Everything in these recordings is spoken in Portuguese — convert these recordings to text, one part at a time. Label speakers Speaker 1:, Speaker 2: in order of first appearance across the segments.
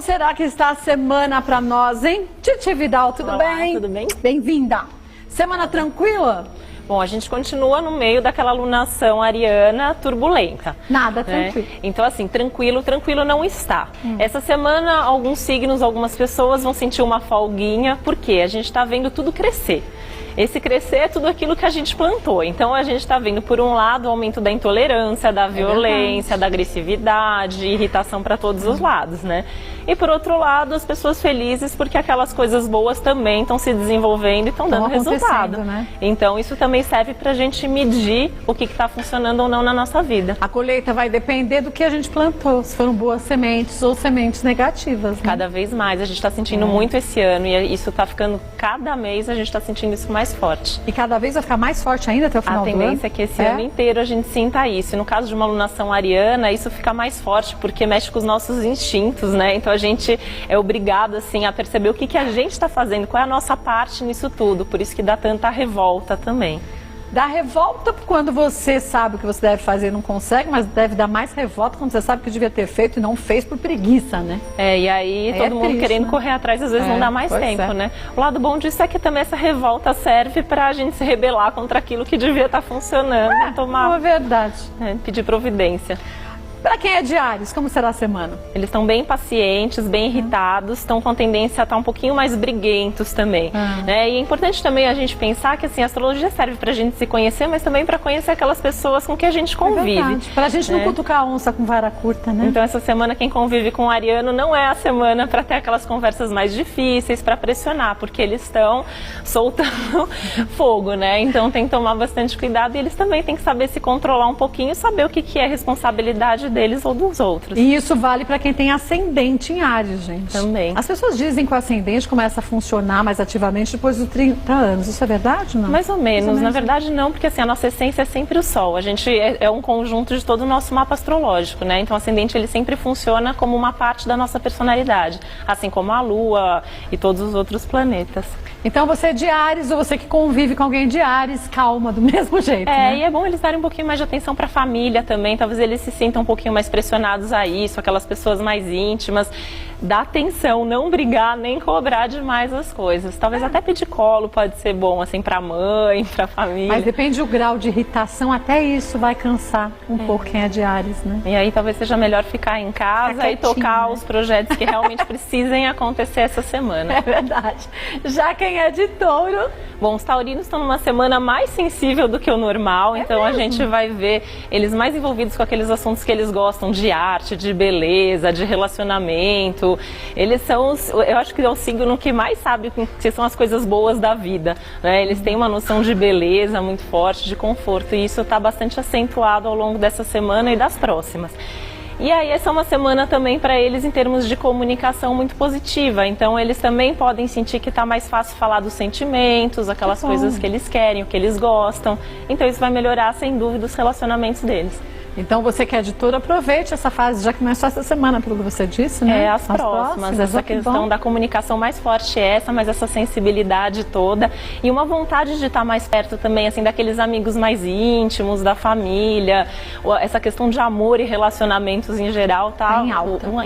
Speaker 1: será que está a semana para nós, hein? Titi Vidal, tudo
Speaker 2: Olá,
Speaker 1: bem?
Speaker 2: tudo bem?
Speaker 1: Bem-vinda. Semana tranquila?
Speaker 2: Bom, a gente continua no meio daquela alunação ariana turbulenta.
Speaker 1: Nada tranquilo.
Speaker 2: Então, assim, tranquilo não está. Essa semana, alguns signos, algumas pessoas vão sentir uma folguinha, porque a gente está vendo tudo crescer. Esse crescer é tudo aquilo que a gente plantou. Então, a gente está vendo, por um lado, o aumento da intolerância, da violência, da agressividade, irritação para todos os lados, né? E, por outro lado, as pessoas felizes porque aquelas coisas boas também estão se desenvolvendo e estão dando resultado.
Speaker 1: Né?
Speaker 2: Então, isso também serve para a gente medir o que está funcionando ou não na nossa vida.
Speaker 1: A colheita vai depender do que a gente plantou, se foram boas sementes ou sementes negativas. Né?
Speaker 2: Cada vez mais, a gente está sentindo muito esse ano e isso está ficando, cada mês a gente está sentindo isso mais forte.
Speaker 1: E cada vez vai ficar mais forte ainda até o final do ano?
Speaker 2: A tendência é que esse ano inteiro a gente sinta isso. E no caso de uma alunação ariana, isso fica mais forte porque mexe com os nossos instintos, né? Então a gente é obrigado assim a perceber o que a gente está fazendo, qual é a nossa parte nisso tudo. Por isso que dá tanta revolta também.
Speaker 1: Dá revolta quando você sabe o que você deve fazer e não consegue, mas deve dar mais revolta quando você sabe que devia ter feito e não fez por preguiça, né?
Speaker 2: E aí todo mundo
Speaker 1: triste,
Speaker 2: querendo
Speaker 1: né?
Speaker 2: correr atrás, às vezes não dá mais tempo, né? O lado bom disso é que também essa revolta serve pra gente se rebelar contra aquilo que devia estar funcionando, tomar,
Speaker 1: verdade.
Speaker 2: Pedir providência.
Speaker 1: Para quem é de Áries, como será a semana?
Speaker 2: Eles estão bem pacientes, bem irritados, estão com tendência a estar um pouquinho mais briguentos também. Né? E é importante também a gente pensar que assim, a astrologia serve para a gente se conhecer, mas também para conhecer aquelas pessoas com que a gente convive.
Speaker 1: Para a gente não cutucar a onça com vara curta, né?
Speaker 2: Então essa semana quem convive com o ariano não é a semana para ter aquelas conversas mais difíceis, para pressionar, porque eles estão soltando fogo, né? Então tem que tomar bastante cuidado e eles também têm que saber se controlar um pouquinho e saber o que é responsabilidade deles ou dos outros.
Speaker 1: E isso vale para quem tem ascendente em Áries, gente.
Speaker 2: Também.
Speaker 1: As pessoas dizem que o ascendente começa a funcionar mais ativamente depois dos 30 anos. Isso é verdade ou não?
Speaker 2: Mais ou menos. Na verdade não, porque assim, a nossa essência é sempre o Sol. A gente é um conjunto de todo o nosso mapa astrológico, né? Então o ascendente ele sempre funciona como uma parte da nossa personalidade, assim como a Lua e todos os outros planetas.
Speaker 1: Então você é de Áries ou você que convive com alguém de Áries, calma, do mesmo jeito, né?
Speaker 2: E é bom eles darem um pouquinho mais de atenção para a família também, talvez eles se sintam um pouquinho mais pressionados a isso, aquelas pessoas mais íntimas. Dá atenção, não brigar, nem cobrar demais as coisas. Talvez até pedir colo pode ser bom, assim, para a mãe, para a família.
Speaker 1: Mas depende do grau de irritação, até isso vai cansar um pouco quem é de Áries, né?
Speaker 2: E aí talvez seja melhor ficar em casa e tocar os projetos que realmente precisem acontecer essa semana.
Speaker 1: É verdade. Já quem é de Touro...
Speaker 2: Bom, os taurinos estão numa semana mais sensível do que o normal, então a gente vai ver eles mais envolvidos com aqueles assuntos que eles gostam, de arte, de beleza, de relacionamento. Eles são, eu acho que é o signo que mais sabe que são as coisas boas da vida, né? Eles têm uma noção de beleza muito forte, de conforto, e isso está bastante acentuado ao longo dessa semana e das próximas. E aí essa é uma semana também para eles em termos de comunicação muito positiva, então eles também podem sentir que está mais fácil falar dos sentimentos, aquelas coisas que eles querem, o que eles gostam, então isso vai melhorar sem dúvida os relacionamentos deles.
Speaker 1: Então você que é de Touro, aproveite essa fase, já que não é só essa semana, pelo que você disse, né?
Speaker 2: As próximas. Essa questão da comunicação mais forte é essa, mas essa sensibilidade toda e uma vontade de estar mais perto também, assim, daqueles amigos mais íntimos, da família, essa questão de amor e relacionamentos em geral tá
Speaker 1: em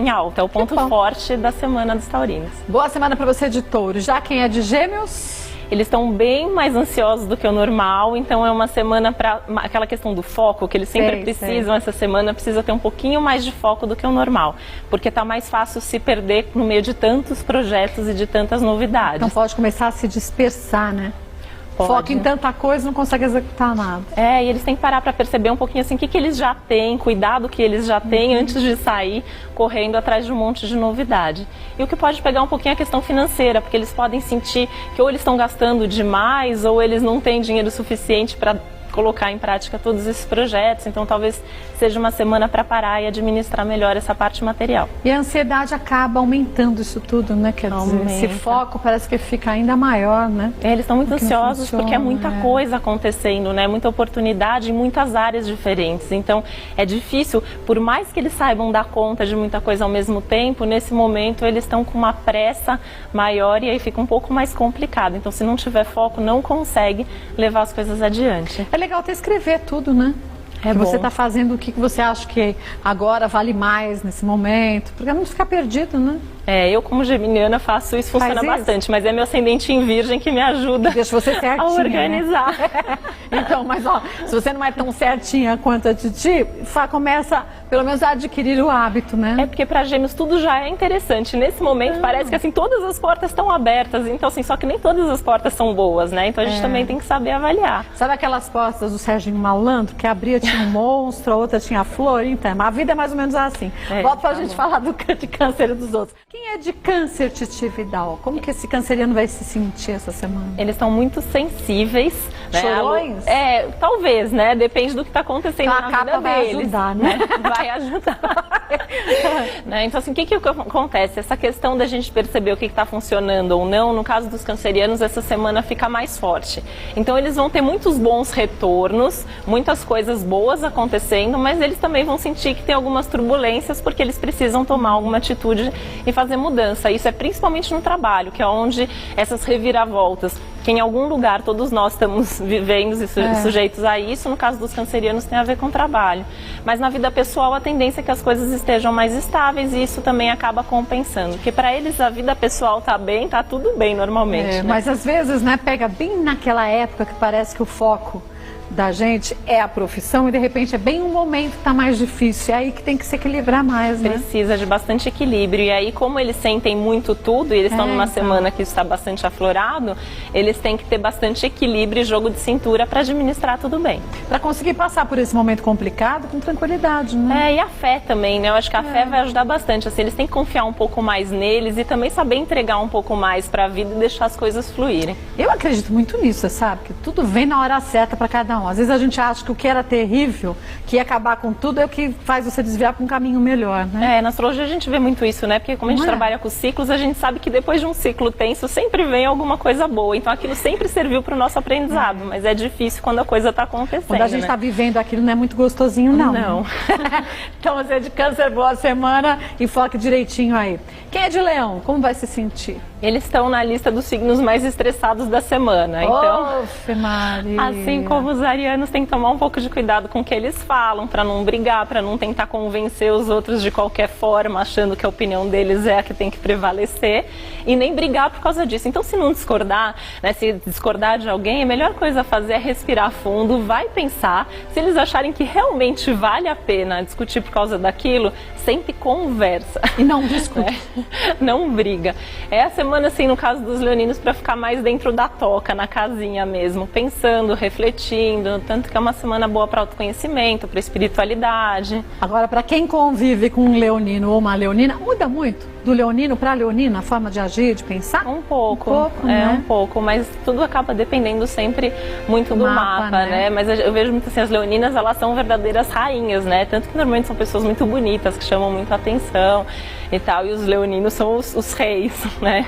Speaker 1: alta.
Speaker 2: É o ponto forte da semana dos taurinos.
Speaker 1: Boa semana para você de Touro. Já quem é de Gêmeos...
Speaker 2: Eles estão bem mais ansiosos do que o normal, então é uma semana para aquela questão do foco, que eles sempre precisam, essa semana precisa ter um pouquinho mais de foco do que o normal, porque está mais fácil se perder no meio de tantos projetos e de tantas novidades.
Speaker 1: Então pode começar a se dispersar, né? Foca em tanta coisa, não consegue executar nada.
Speaker 2: E eles têm que parar para perceber um pouquinho assim, o que eles já têm, cuidado que eles já têm antes de sair correndo atrás de um monte de novidade. E o que pode pegar um pouquinho é a questão financeira, porque eles podem sentir que ou eles estão gastando demais ou eles não têm dinheiro suficiente para colocar em prática todos esses projetos, então talvez seja uma semana para parar e administrar melhor essa parte material.
Speaker 1: E a ansiedade acaba aumentando isso tudo, né? Quer dizer, esse foco parece que fica ainda maior, né?
Speaker 2: Eles estão muito ansiosos porque é muita coisa acontecendo, né? Muita oportunidade em muitas áreas diferentes, então é difícil, por mais que eles saibam dar conta de muita coisa ao mesmo tempo, nesse momento eles estão com uma pressa maior e aí fica um pouco mais complicado, então se não tiver foco não consegue levar as coisas adiante.
Speaker 1: É legal até escrever tudo, né? Você está fazendo o que você acha que agora vale mais nesse momento, porque não ficar perdido, né?
Speaker 2: Eu como geminiana faço isso, funciona bastante, mas é meu ascendente em virgem que me ajuda
Speaker 1: deixa você certinha,
Speaker 2: a organizar.
Speaker 1: Né? Então, mas ó, se você não é tão certinha quanto a Titi, começa pelo menos a adquirir o hábito, né?
Speaker 2: É porque para gêmeos tudo já é interessante. Nesse momento parece que assim todas as portas estão abertas, então assim, só que nem todas as portas são boas, né? Então a gente também tem que saber avaliar.
Speaker 1: Sabe aquelas portas do Serginho Malandro, que abria tinha um monstro, a outra tinha flor? Então, a vida é mais ou menos assim. Volta pra gente falar de câncer e dos outros. Quem é de câncer, Titi Vidal? Como que esse canceriano vai se sentir essa semana?
Speaker 2: Eles estão muito sensíveis, né?
Speaker 1: Chorões?
Speaker 2: Talvez, né? Depende do que está acontecendo na vida
Speaker 1: vai
Speaker 2: deles.
Speaker 1: Ajudar, né?
Speaker 2: Vai ajudar. Né? Então, assim, o que acontece? Essa questão da gente perceber o que está funcionando ou não, no caso dos cancerianos, essa semana fica mais forte. Então, eles vão ter muitos bons retornos, muitas coisas boas acontecendo, mas eles também vão sentir que tem algumas turbulências, porque eles precisam tomar alguma atitude e fazer mudança. Isso é principalmente no trabalho, que é onde essas reviravoltas, que em algum lugar todos nós estamos vivendo e sujeitos a isso, no caso dos cancerianos tem a ver com o trabalho. Mas na vida pessoal a tendência é que as coisas estejam mais estáveis e isso também acaba compensando. Porque para eles a vida pessoal tá bem, tá tudo bem normalmente. Né?
Speaker 1: Mas às vezes, né, pega bem naquela época que parece que o foco da gente é a profissão e de repente é bem um momento que está mais difícil, é aí que tem que se equilibrar mais, né?
Speaker 2: Precisa de bastante equilíbrio e aí como eles sentem muito tudo e eles estão numa semana que isso está bastante aflorado, eles têm que ter bastante equilíbrio e jogo de cintura para administrar tudo bem.
Speaker 1: Para conseguir passar por esse momento complicado com tranquilidade, né?
Speaker 2: E a fé também, né? Eu acho que a fé vai ajudar bastante, assim, eles têm que confiar um pouco mais neles e também saber entregar um pouco mais para a vida e deixar as coisas fluírem.
Speaker 1: Eu acredito muito nisso, sabe? Que tudo vem na hora certa para cada um. Às vezes a gente acha que o que era terrível, que ia acabar com tudo, é o que faz você desviar para um caminho melhor, né?
Speaker 2: Na astrologia a gente vê muito isso, né? Porque como a gente trabalha com ciclos, a gente sabe que depois de um ciclo tenso sempre vem alguma coisa boa. Então aquilo sempre serviu para o nosso aprendizado, mas é difícil quando a coisa está acontecendo.
Speaker 1: Quando a gente está vivendo aquilo não é muito gostosinho, não.
Speaker 2: Não.
Speaker 1: Então você é de câncer, boa semana e foque direitinho aí. Quem é de leão, como vai se sentir?
Speaker 2: Eles estão na lista dos signos mais estressados da semana. Então,
Speaker 1: Maria.
Speaker 2: Assim como os arianos têm que tomar um pouco de cuidado com o que eles falam, para não brigar, para não tentar convencer os outros de qualquer forma, achando que a opinião deles é a que tem que prevalecer, e nem brigar por causa disso. Então, se não discordar, né, se discordar de alguém, a melhor coisa a fazer é respirar fundo, vai pensar. Se eles acharem que realmente vale a pena discutir por causa daquilo, sempre conversa.
Speaker 1: E não discute.
Speaker 2: Não briga. É a semana, assim, no caso dos leoninos, para ficar mais dentro da toca, na casinha mesmo, pensando, refletindo, tanto que é uma semana boa para autoconhecimento, para espiritualidade.
Speaker 1: Agora, para quem convive com um leonino ou uma leonina, muda muito do leonino para a leonina, a forma de agir, de pensar?
Speaker 2: Um pouco, né? Um pouco, mas tudo acaba dependendo sempre muito do mapa, né? Mas eu vejo muito assim, as leoninas, elas são verdadeiras rainhas, né? Tanto que normalmente são pessoas muito bonitas, que chamam muito a atenção e tal, e os leoninos são os reis, né?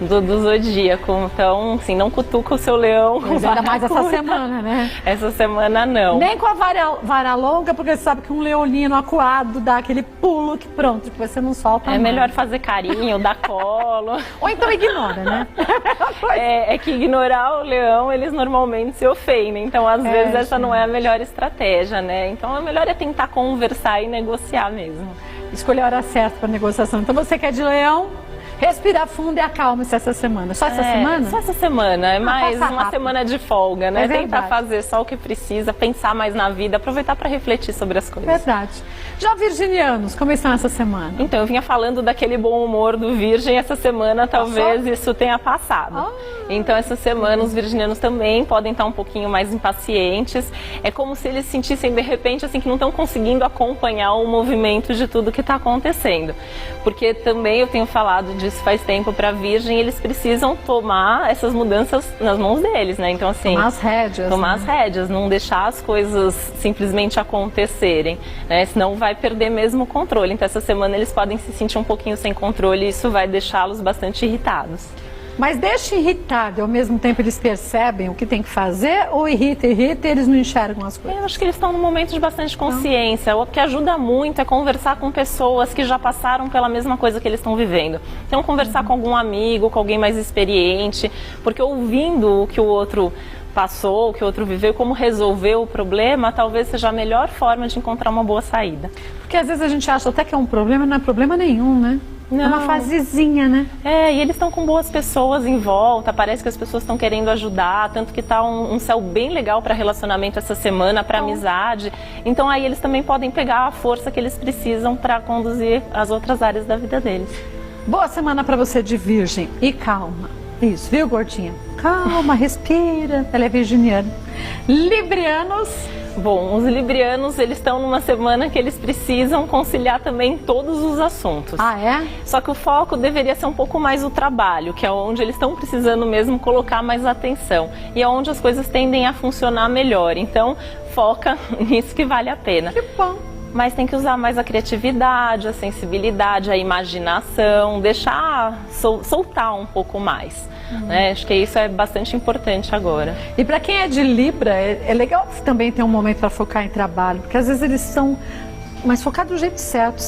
Speaker 2: Do zodíaco. Então, assim, não cutuca o seu leão.
Speaker 1: Mas ainda mais essa semana, né?
Speaker 2: Essa semana não.
Speaker 1: Nem com a vara longa, porque você sabe que um leonino acuado dá aquele pulo que pronto, depois você não solta mais.
Speaker 2: É melhor fazer carinho, dar colo.
Speaker 1: Ou então ignora, né?
Speaker 2: É que ignorar o leão, eles normalmente se ofendem. Então, às vezes, essa não é a melhor estratégia, né? Então, o melhor é tentar conversar e negociar mesmo.
Speaker 1: Escolher a hora certa para negociação. Então, você que é de leão, respirar fundo e acalme-se essa semana. Só essa semana?
Speaker 2: Só essa semana. É mais uma semana de folga, né? Tentar fazer só o que precisa, pensar mais na vida, aproveitar para refletir sobre as coisas.
Speaker 1: Verdade. Já virginianos, como estão essa semana?
Speaker 2: Então, eu vinha falando daquele bom humor do virgem, essa semana talvez isso tenha passado. Então, essa semana os virginianos também podem estar um pouquinho mais impacientes. É como se eles sentissem, de repente, assim, que não estão conseguindo acompanhar o movimento de tudo que está acontecendo. Porque também eu tenho falado disso faz tempo para a virgem, eles precisam tomar essas mudanças nas mãos deles, né? Então, assim,
Speaker 1: tomar as rédeas.
Speaker 2: Tomar as rédeas, não deixar as coisas simplesmente acontecerem, né? Senão vai perder mesmo o controle. Então, essa semana eles podem se sentir um pouquinho sem controle e isso vai deixá-los bastante irritados.
Speaker 1: Mas deixa irritado e ao mesmo tempo eles percebem o que tem que fazer, ou irrita e eles não enxergam as coisas?
Speaker 2: Eu acho que eles estão num momento de bastante consciência. O que ajuda muito é conversar com pessoas que já passaram pela mesma coisa que eles estão vivendo. Então, conversar com algum amigo, com alguém mais experiente, porque ouvindo o que o outro passou, o que o outro viveu, como resolveu o problema, talvez seja a melhor forma de encontrar uma boa saída.
Speaker 1: Porque às vezes a gente acha até que é um problema, não é problema nenhum, né? É uma fasezinha, né?
Speaker 2: E eles estão com boas pessoas em volta, parece que as pessoas estão querendo ajudar, tanto que tá um céu bem legal para relacionamento essa semana, para amizade. Então aí eles também podem pegar a força que eles precisam para conduzir as outras áreas da vida deles.
Speaker 1: Boa semana para você de Virgem e calma. Isso, viu, gordinha? Calma, respira. Ela é virginiana. Librianos.
Speaker 2: Bom, os librianos, eles estão numa semana que eles precisam conciliar também todos os assuntos.
Speaker 1: Ah, é?
Speaker 2: Só que o foco deveria ser um pouco mais o trabalho, que é onde eles estão precisando mesmo colocar mais atenção. E é onde as coisas tendem a funcionar melhor. Então, foca nisso que vale a pena.
Speaker 1: Que bom.
Speaker 2: Mas tem que usar mais a criatividade, a sensibilidade, a imaginação, deixar soltar um pouco mais. Né? Acho que isso é bastante importante agora.
Speaker 1: E para quem é de Libra, é legal também ter um momento para focar em trabalho, porque às vezes eles são mas focados do jeito certo,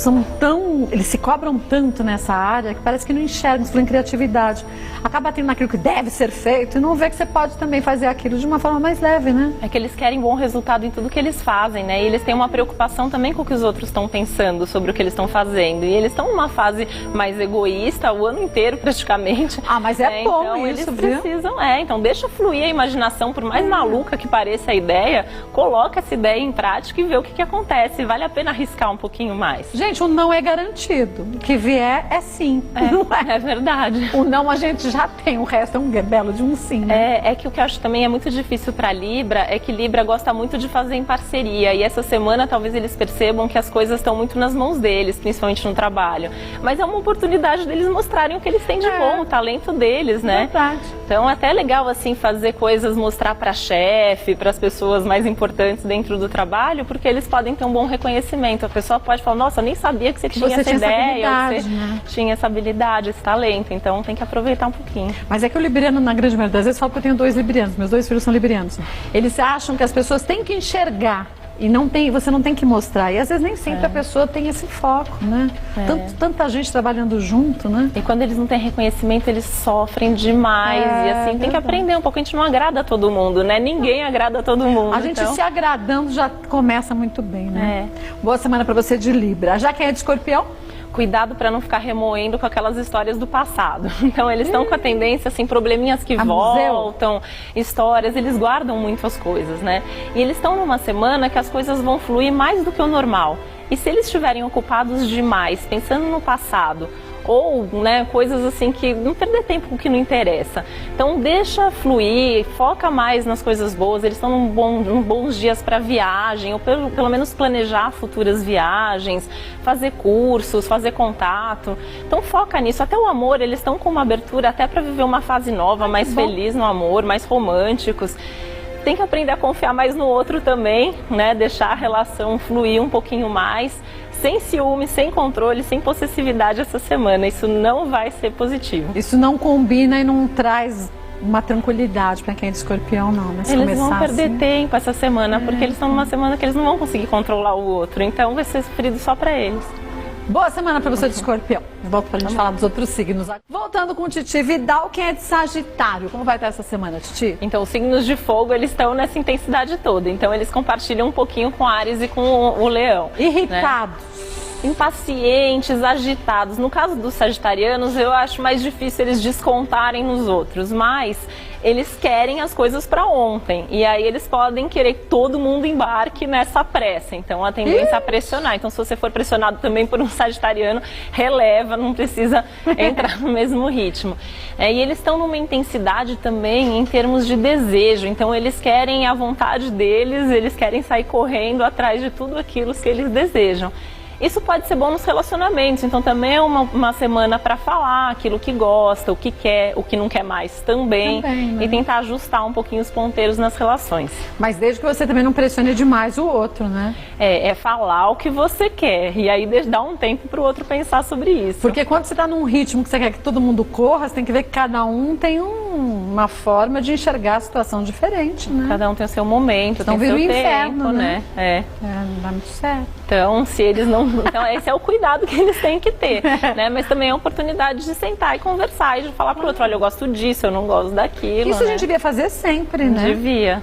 Speaker 1: eles se cobram tanto nessa área que parece que não enxergam, se for em criatividade. Acaba tendo naquilo que deve ser feito e não vê que você pode também fazer aquilo de uma forma mais leve, né?
Speaker 2: É que eles querem bom resultado em tudo que eles fazem, né? E eles têm uma preocupação também com o que os outros estão pensando sobre o que eles estão fazendo. E eles estão numa fase mais egoísta o ano inteiro praticamente.
Speaker 1: Ah, mas é bom
Speaker 2: então,
Speaker 1: isso,
Speaker 2: eles
Speaker 1: viu?
Speaker 2: precisam, então deixa fluir a imaginação, por mais maluca que pareça a ideia, coloca essa ideia em prática e vê o que acontece. Vale a pena arriscar um pouquinho mais.
Speaker 1: Gente, o não é garantido. O que vier é sim. Não é?
Speaker 2: É verdade.
Speaker 1: O não a gente já tem, o resto é um belo de um sim, né?
Speaker 2: É que o que eu acho também é muito difícil para Libra é que Libra gosta muito de fazer em parceria. E essa semana talvez eles percebam que as coisas estão muito nas mãos deles, principalmente no trabalho. Mas é uma oportunidade deles mostrarem o que eles têm de bom, o talento deles, né?
Speaker 1: Verdade.
Speaker 2: Então é até legal assim fazer coisas, mostrar para chefe, para as pessoas mais importantes dentro do trabalho, porque eles podem ter um bom reconhecimento. A pessoa pode falar, nossa, eu nem sabia que você tinha essa ideia, que você tinha essa habilidade, esse talento. Então tem que aproveitar um pouquinho.
Speaker 1: Mas é que o libriano, na grande maioria das vezes, fala que eu tenho 2 librianos, meus 2 filhos são librianos. Eles acham que as pessoas têm que enxergar e você não tem que mostrar. E às vezes nem sempre a pessoa tem esse foco, né? Tanta gente trabalhando junto, né?
Speaker 2: E quando eles não têm reconhecimento, eles sofrem demais. E assim, tem que aprender um pouco. A gente não agrada a todo mundo, né? Ninguém agrada a todo mundo.
Speaker 1: A gente se agradando já começa muito bem, né? Boa semana pra você de Libra. Já quem é de Escorpião?
Speaker 2: Cuidado para não ficar remoendo com aquelas histórias do passado. Então eles estão com a tendência, assim, probleminhas que voltam, histórias, eles guardam muito as coisas, né? E eles estão numa semana que as coisas vão fluir mais do que o normal. E se eles estiverem ocupados demais, pensando no passado, ou coisas assim que não perder tempo com o que não interessa. Então deixa fluir, foca mais nas coisas boas. Eles estão num bons dias para viagem, ou pelo menos planejar futuras viagens, fazer cursos, fazer contato. Então foca nisso. Até o amor, eles estão com uma abertura até para viver uma fase nova, mais feliz no amor, mais românticos. Tem que aprender a confiar mais no outro também, né? Deixar a relação fluir um pouquinho mais, sem ciúme, sem controle, sem possessividade essa semana. Isso não vai ser positivo.
Speaker 1: Isso não combina e não traz uma tranquilidade para quem é de Escorpião, não, né?
Speaker 2: Eles vão perder tempo essa semana, porque eles estão numa semana que eles não vão conseguir controlar o outro. Então vai ser sofrido só para eles.
Speaker 1: Boa semana para você de Escorpião. Volto para a gente falar dos outros signos. Voltando com o Titi Vidal, quem é de Sagitário? Como vai estar essa semana, Titi?
Speaker 2: Então, os signos de fogo, eles estão nessa intensidade toda. Então, eles compartilham um pouquinho com Áries e com o Leão.
Speaker 1: Irritados.
Speaker 2: Impacientes, agitados. No caso dos sagitarianos, eu acho mais difícil eles descontarem nos outros, mas eles querem as coisas para ontem. E aí eles podem querer que todo mundo embarque nessa pressa. Então a tendência é a pressionar. Então se você for pressionado também por um sagitariano, releva, não precisa entrar no mesmo ritmo. E eles estão numa intensidade também em termos de desejo. Então eles querem a vontade deles, eles querem sair correndo atrás de tudo aquilo que eles desejam. Isso pode ser bom nos relacionamentos, então também é uma semana para falar aquilo que gosta, o que quer, o que não quer mais também, né? E tentar ajustar um pouquinho os ponteiros nas relações.
Speaker 1: Mas desde que você também não pressione demais o outro, né?
Speaker 2: É falar o que você quer e aí dar um tempo para o outro pensar sobre isso.
Speaker 1: Porque quando você está num ritmo que você quer que todo mundo corra, você tem que ver que cada um tem uma forma de enxergar a situação diferente, né?
Speaker 2: Cada um tem o seu momento,
Speaker 1: então,
Speaker 2: tem o seu
Speaker 1: inferno,
Speaker 2: tempo, né?
Speaker 1: Não dá muito certo.
Speaker 2: Então, se eles não... Então, esse é o cuidado que eles têm que ter, né? Mas também é uma oportunidade de sentar e conversar e de falar pro outro, olha, eu gosto disso, eu não gosto daquilo.
Speaker 1: Isso a gente devia fazer sempre, né?
Speaker 2: Devia.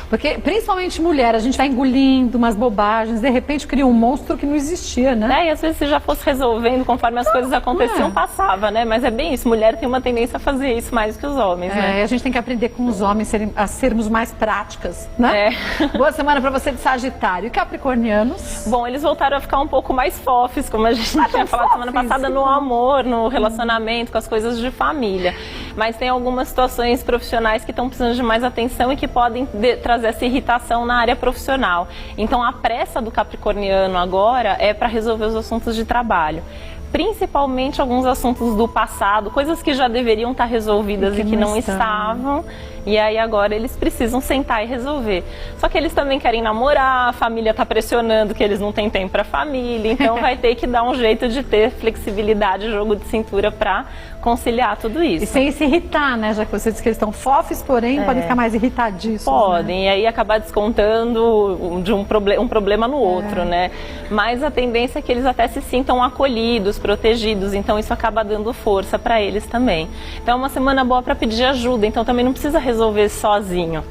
Speaker 1: Porque, principalmente mulher, a gente vai engolindo umas bobagens, de repente cria um monstro que não existia, né?
Speaker 2: E às vezes se já fosse resolvendo conforme as coisas aconteciam, passava, né? Mas é bem isso, mulher tem uma tendência a fazer isso mais que os homens, né?
Speaker 1: A gente tem que aprender com os homens a sermos mais práticas, né? Boa semana pra você de Sagitário. E Capricornianos?
Speaker 2: Bom, eles voltaram a ficar um pouco mais fofes, como a gente tinha falado semana passada, no amor, no relacionamento, com as coisas de família. Mas tem algumas situações profissionais que estão precisando de mais atenção e que podem trazer essa irritação na área profissional. Então a pressa do capricorniano agora é para resolver os assuntos de trabalho. Principalmente alguns assuntos do passado, coisas que já deveriam estar resolvidas e que não estavam. E aí agora eles precisam sentar e resolver. Só que eles também querem namorar, a família está pressionando que eles não têm tempo para a família. Então vai ter que dar um jeito de ter flexibilidade, jogo de cintura para conciliar tudo isso.
Speaker 1: E sem se irritar, né? Já que você disse que eles estão fofes, porém podem ficar mais irritadíssimos.
Speaker 2: Podem,
Speaker 1: né?
Speaker 2: E aí acabar descontando de um problema no outro, né? Mas a tendência é que eles até se sintam acolhidos, protegidos. Então isso acaba dando força para eles também. Então é uma semana boa para pedir ajuda. Então também não precisa resolver sozinho.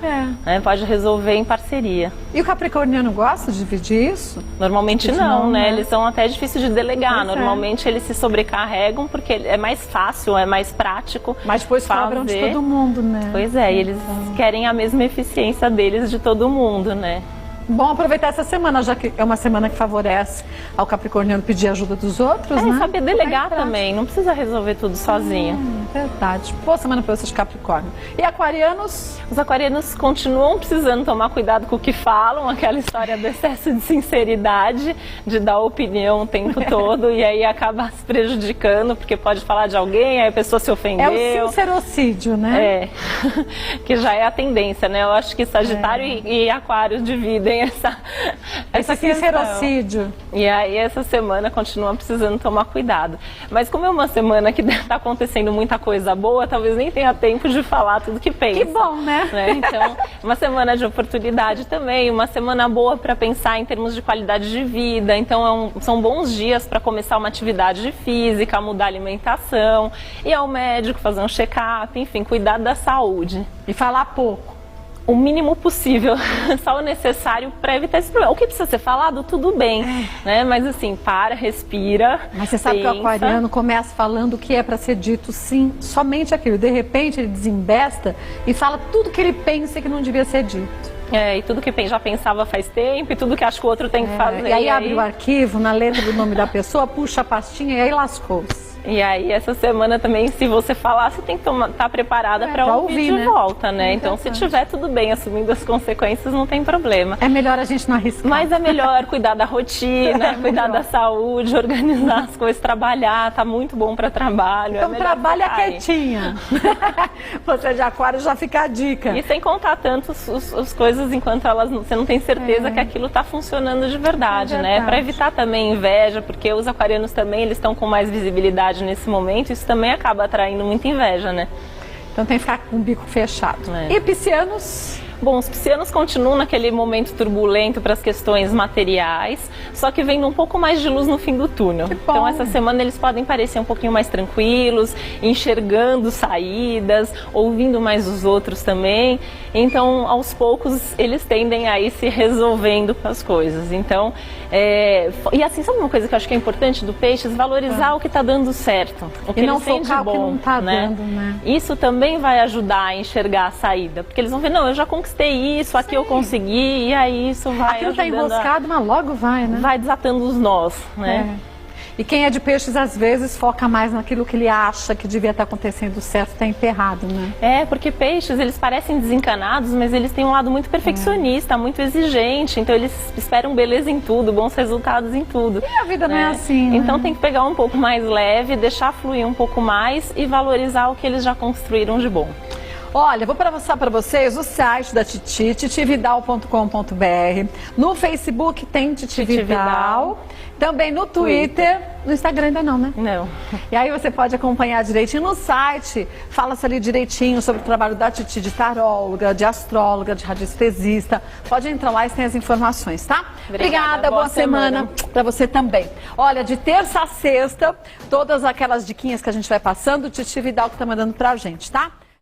Speaker 2: Né? Pode resolver em parceria.
Speaker 1: E o capricorniano gosta de dividir isso?
Speaker 2: Normalmente não, né? Eles são até difíceis de delegar. Normalmente eles se sobrecarregam porque é mais fácil, é mais prático.
Speaker 1: Mas depois cobram de todo mundo, né?
Speaker 2: Pois é, e eles querem a mesma eficiência deles de todo mundo, né?
Speaker 1: Bom aproveitar essa semana, já que é uma semana que favorece ao capricorniano pedir ajuda dos outros, né?
Speaker 2: E saber delegar também, não precisa resolver tudo sozinho.
Speaker 1: Verdade. Boa semana para vocês de Capricórnio. E aquarianos?
Speaker 2: Os aquarianos continuam precisando tomar cuidado com o que falam, aquela história do excesso de sinceridade, de dar opinião o tempo todo, e aí acaba se prejudicando, porque pode falar de alguém, aí a pessoa se ofendeu.
Speaker 1: É o sincerocídio, né?
Speaker 2: Que já é a tendência, né? Eu acho que Sagitário e Aquário dividem esse sincerocídio. E aí essa semana continua precisando tomar cuidado. Mas como é uma semana que está acontecendo muita coisa boa, talvez nem tenha tempo de falar tudo que pensa.
Speaker 1: Que bom, né?
Speaker 2: Então, uma semana de oportunidade também, uma semana boa para pensar em termos de qualidade de vida. Então são bons dias para começar uma atividade física, mudar a alimentação, ir ao médico, fazer um check-up, enfim, cuidar da saúde.
Speaker 1: E falar pouco.
Speaker 2: O mínimo possível, só o necessário para evitar esse problema. O que precisa ser falado, tudo bem, né? Mas assim, respira.
Speaker 1: Mas você sabe que o aquariano começa falando o que é para ser dito, sim, somente aquilo. De repente ele desembesta e fala tudo que ele pensa que não devia ser dito.
Speaker 2: E tudo que já pensava faz tempo, e tudo que acha que o outro tem que fazer.
Speaker 1: E aí abre o arquivo, na letra do nome da pessoa, puxa a pastinha e aí lascou-se.
Speaker 2: E aí essa semana também, se você falar, você tem que estar preparada para ouvir de volta, né? Então se tiver tudo bem, assumindo as consequências, não tem problema.
Speaker 1: É melhor a gente não arriscar.
Speaker 2: Mas é melhor cuidar da rotina, cuidar da saúde, organizar as coisas, trabalhar, tá muito bom para trabalho.
Speaker 1: Então trabalha quietinha. Você de Aquário já fica a dica.
Speaker 2: E sem contar tanto as coisas enquanto você não tem certeza que aquilo tá funcionando de verdade, né? Para evitar também inveja, porque os aquarianos também, eles estão com mais visibilidade nesse momento, isso também acaba atraindo muita inveja, né?
Speaker 1: Então tem que ficar com o bico fechado. E piscianos?
Speaker 2: Bom, os piscianos continuam naquele momento turbulento para as questões materiais, só que vendo um pouco mais de luz no fim do túnel. Então essa semana eles podem parecer um pouquinho mais tranquilos, enxergando saídas, ouvindo mais os outros também. Então aos poucos eles tendem a ir se resolvendo com as coisas. Então, e assim, sabe uma coisa que eu acho que é importante do Peixes? Valorizar o que está dando certo, o que
Speaker 1: não
Speaker 2: eles têm de
Speaker 1: focar
Speaker 2: bom,
Speaker 1: o que não está dando, né?
Speaker 2: Isso também vai ajudar a enxergar a saída, porque eles vão ver, não, eu já conquistei isso, aqui eu consegui, e aí isso vai
Speaker 1: Aquilo está enroscado, mas logo vai, né?
Speaker 2: Vai desatando os nós, né?
Speaker 1: E quem é de Peixes, às vezes, foca mais naquilo que ele acha que devia estar acontecendo certo, está emperrado, né?
Speaker 2: Porque Peixes, eles parecem desencanados, mas eles têm um lado muito perfeccionista, muito exigente, então eles esperam beleza em tudo, bons resultados em tudo.
Speaker 1: E a vida não é assim, né?
Speaker 2: Então tem que pegar um pouco mais leve, deixar fluir um pouco mais e valorizar o que eles já construíram de bom.
Speaker 1: Olha, vou passar para vocês o site da Titi, titividal.com.br. No Facebook tem Titi Vidal. Também no Twitter. No Instagram ainda não, né?
Speaker 2: Não.
Speaker 1: E aí você pode acompanhar direitinho no site. Fala-se ali direitinho sobre o trabalho da Titi de taróloga, de astróloga, de radiestesista. Pode entrar lá e tem as informações, tá? Obrigada, boa semana para você também. Olha, de terça a sexta, todas aquelas diquinhas que a gente vai passando, o Titi Vidal que tá mandando pra gente, tá?